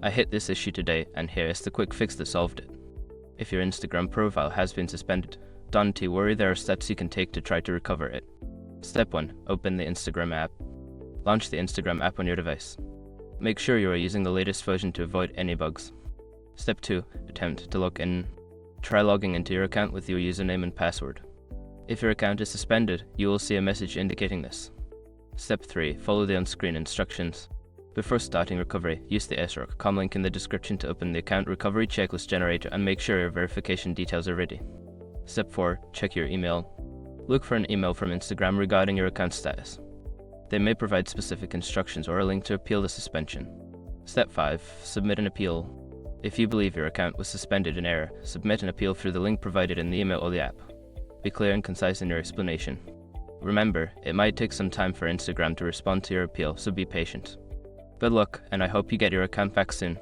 I hit this issue today, and here is the quick fix that solved it. If your Instagram profile has been suspended, don't worry, there are steps you can take to try to recover it. Step 1. Open the Instagram app. Launch the Instagram app on your device. Make sure you are using the latest version to avoid any bugs. Step 2. Attempt to log in. Try logging into your account with your username and password. If your account is suspended, you will see a message indicating this. Step 3. Follow the on-screen instructions. Before starting recovery, use the sroc.com link in the description to open the account recovery checklist generator and make sure your verification details are ready. Step 4. Check your email. Look for an email from Instagram regarding your account status. They may provide specific instructions or a link to appeal the suspension. Step 5. Submit an appeal. If you believe your account was suspended in error, submit an appeal through the link provided in the email or the app. Be clear and concise in your explanation. Remember, it might take some time for Instagram to respond to your appeal, so be patient. Good luck, and I hope you get your account back soon.